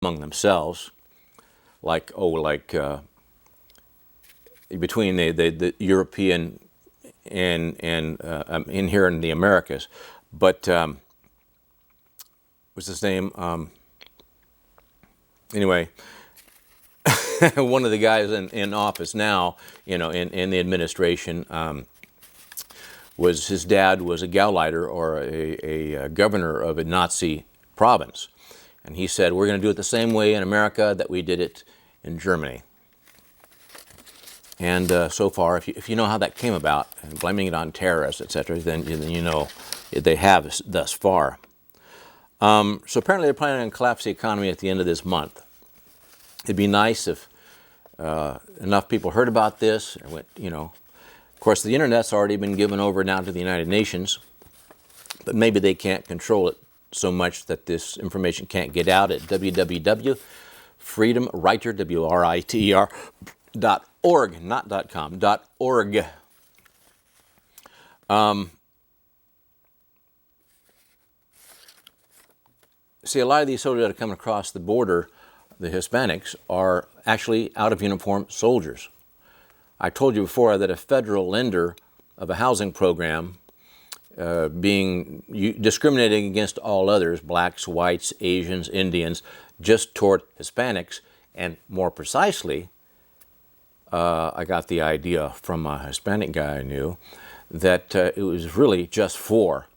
among themselves, like between the European and in here in the Americas. But what's his name? Anyway, one of the guys in office now, in the administration, was his dad was a Gauleiter, or a governor of a Nazi province. And he said, we're going to do it the same way in America that we did it in Germany. And so far, if you know how that came about, and blaming it on terrorists, etc., then you know they have thus far. So apparently they're planning on collapse the economy at the end of this month. It'd be nice if enough people heard about this and went, Of course, the internet's already been given over now to the United Nations, but maybe they can't control it so much that this information can't get out at www.freedomwriter.org, not .com, .org. See, a lot of these soldiers that are coming across the border, the Hispanics, are actually out-of-uniform soldiers. I told you before that a federal lender of a housing program being discriminating against all others, blacks, whites, Asians, Indians, just toward Hispanics, and more precisely, I got the idea from a Hispanic guy I knew, that it was really just for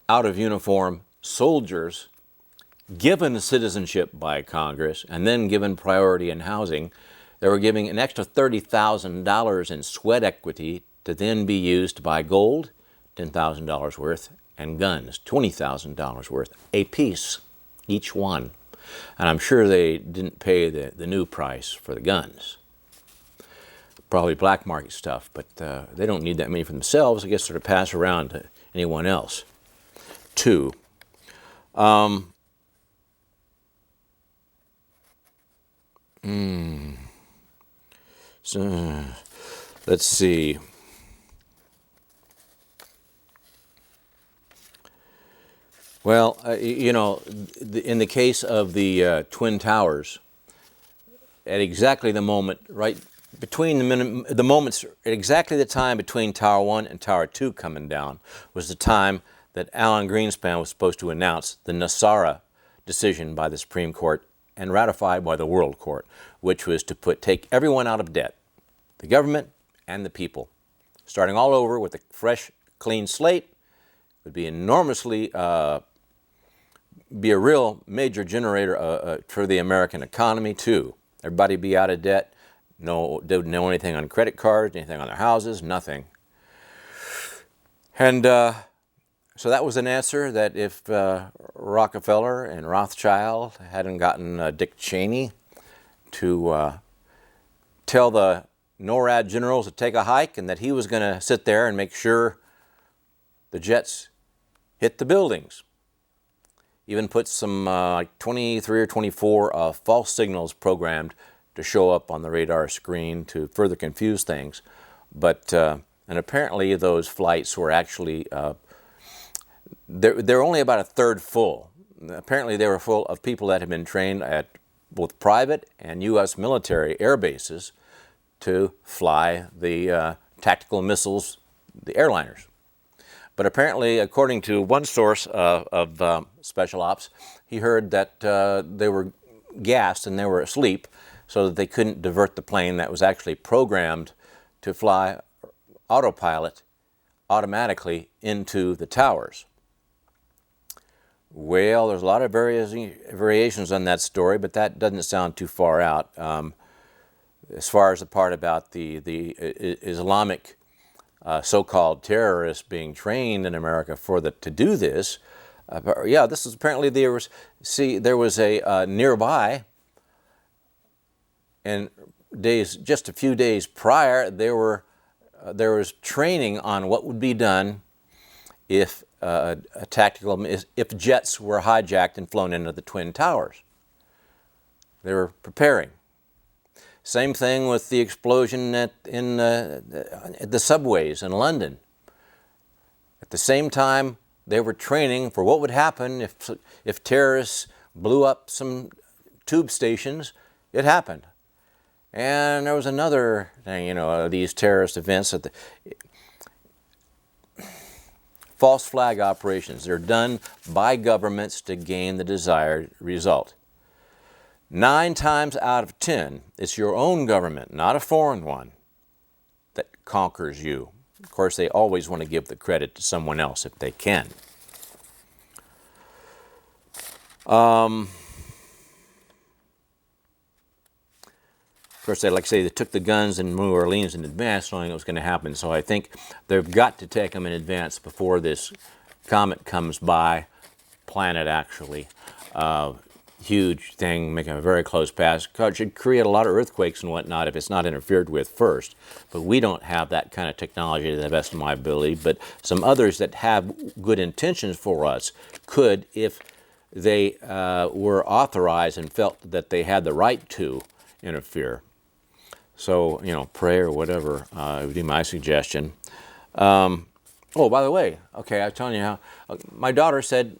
out-of-uniform soldiers given citizenship by Congress and then given priority in housing. They were giving an extra $30,000 in sweat equity to then be used to buy gold, $10,000 worth, and guns, $20,000 worth, a piece, each one. And I'm sure they didn't pay the new price for the guns. Probably black market stuff, but they don't need that many for themselves. I guess sort of pass around to anyone else. Two. So, let's see. Well, in the case of the Twin Towers, at exactly the moment, right between the moments, at exactly the time between Tower 1 and Tower 2 coming down, was the time that Alan Greenspan was supposed to announce the Nassara decision by the Supreme Court and ratified by the World Court, which was to take everyone out of debt, the government and the people, starting all over with a fresh, clean slate. Would be enormously be a real major generator for the American economy too. Everybody be out of debt. Didn't know anything on credit cards, anything on their houses, nothing. And so that was an answer that if Rockefeller and Rothschild hadn't gotten Dick Cheney to tell the NORAD generals to take a hike and that he was going to sit there and make sure the jets hit the buildings. Even put some like 23 or 24 false signals programmed to show up on the radar screen to further confuse things. But, and apparently those flights were actually, they're only about a third full. Apparently they were full of people that had been trained at both private and U.S. military air bases to fly the tactical missiles, the airliners. But apparently, according to one source of special ops, he heard that they were gassed and they were asleep so that they couldn't divert the plane that was actually programmed to fly autopilot automatically into the towers. Well, there's a lot of variations on that story, but that doesn't sound too far out. As far as the part about the Islamic so-called terrorists being trained in America to do this, this is apparently there was a nearby, and just a few days prior there was training on what would be done if if jets were hijacked and flown into the Twin Towers. They were preparing. Same thing with the explosion at the subways in London. At the same time, they were training for what would happen if terrorists blew up some tube stations. It happened. And there was another thing, these terrorist events that false flag operations. They're done by governments to gain the desired result. 9 times out of 10, it's your own government, not a foreign one, that conquers you. Of course, they always want to give the credit to someone else if they can. Of course, like I say, they took the guns in New Orleans in advance, knowing it was going to happen. So I think they've got to take them in advance before this comet comes by, planet actually. Huge thing, making a very close pass. It should create a lot of earthquakes and whatnot if it's not interfered with first. But we don't have that kind of technology to the best of my ability. But some others that have good intentions for us could, if they were authorized and felt that they had the right to interfere. So, pray or whatever would be my suggestion. Oh, by the way, okay, I was telling you how my daughter said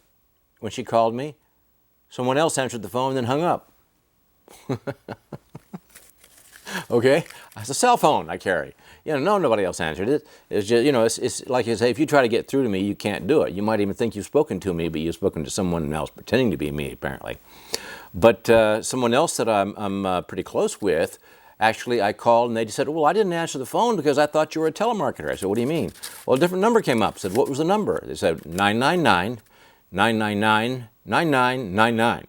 when she called me, someone else answered the phone and then hung up. Okay? It's a cell phone I carry. Nobody else answered it. It's just, it's like you say, if you try to get through to me, you can't do it. You might even think you've spoken to me, but you've spoken to someone else pretending to be me, apparently. But someone else that I'm pretty close with, actually, I called and they said, well, I didn't answer the phone because I thought you were a telemarketer. I said, what do you mean? Well, a different number came up. I said, what was the number? They said 999-999-9999.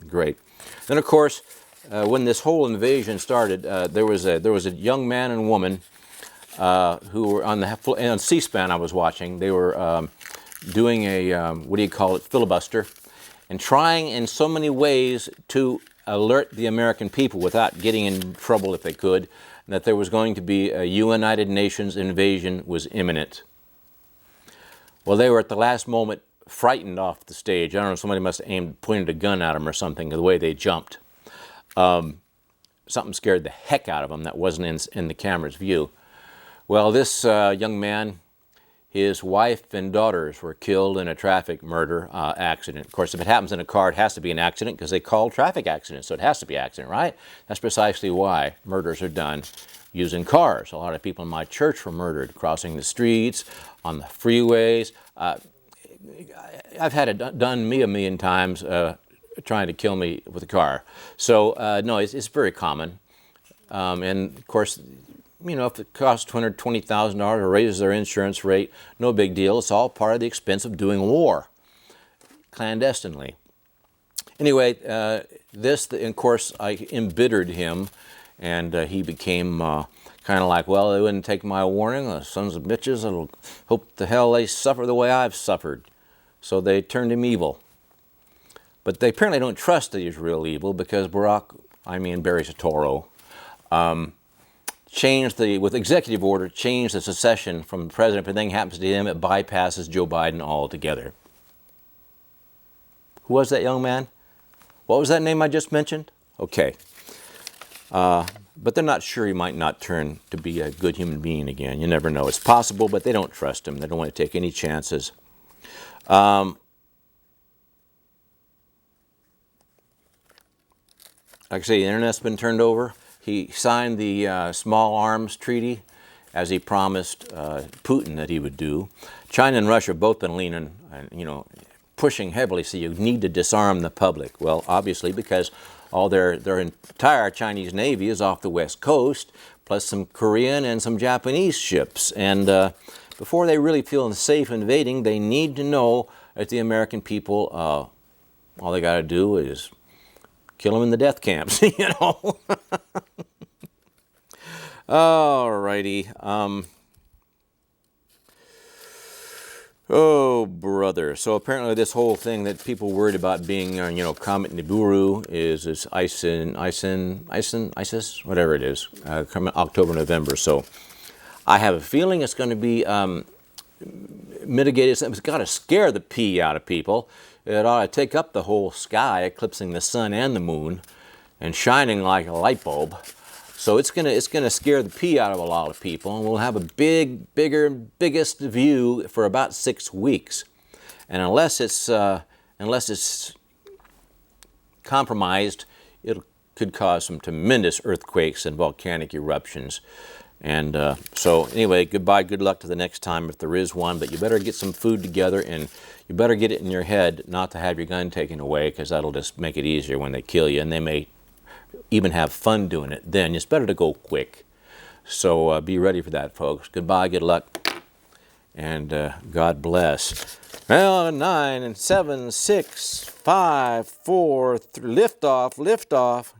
Great. Then, of course, when this whole invasion started, there was a young man and woman who were on C-SPAN I was watching. They were doing a, filibuster, and trying in so many ways to alert the American people without getting in trouble if they could, that there was going to be a United Nations invasion was imminent. Well, they were at the last moment frightened off the stage. I don't know, somebody must have pointed a gun at them or something, the way they jumped. Something scared the heck out of them that wasn't in the camera's view. Well, this young man, his wife and daughters were killed in a traffic murder accident. Of course, if it happens in a car, it has to be an accident because they call traffic accidents, so it has to be an accident, right? That's precisely why murders are done using cars. A lot of people in my church were murdered crossing the streets, on the freeways. I've had it done me a million times trying to kill me with a car. So, no, it's very common. And, of course, if it costs $220,000 or raises their insurance rate, no big deal. It's all part of the expense of doing war clandestinely. Anyway, of course, I embittered him, and he became kind of like, well, they wouldn't take my warning. The sons of bitches, I'll hope the hell they suffer the way I've suffered. So they turned him evil. But they apparently don't trust that he's real evil because Barry Soetoro, with executive order, changed the secession from the president. If anything happens to him, it bypasses Joe Biden altogether. Who was that young man? What was that name I just mentioned? Okay. But they're not sure he might not turn to be a good human being again. You never know. It's possible, but they don't trust him. They don't want to take any chances. Like I say, the internet's been turned over. He signed the Small Arms Treaty, as he promised Putin that he would do. China and Russia have both been leaning, pushing heavily, so you need to disarm the public. Well, obviously, because all their entire Chinese Navy is off the West Coast, plus some Korean and some Japanese ships. And before they really feel safe invading, they need to know that the American people, all they got to do is kill them in the death camps, All righty. Oh, brother. So apparently this whole thing that people worried about being, Comet Nibiru is this ISIS, whatever it is, coming October, November. So I have a feeling it's going to be mitigated. It's got to scare the pee out of people. It ought to take up the whole sky, eclipsing the sun and the moon, and shining like a light bulb. So it's gonna scare the pee out of a lot of people, and we'll have a biggest view for about 6 weeks. And unless it's compromised, it could cause some tremendous earthquakes and volcanic eruptions. And so anyway, goodbye, good luck to the next time if there is one, but you better get some food together, and you better get it in your head not to have your gun taken away, because that'll just make it easier when they kill you, and they may even have fun doing it then. It's better to go quick. So be ready for that, folks. Goodbye, good luck, and God bless. Well, 9 and 7, 6, 5, 4, 3, lift off, lift off.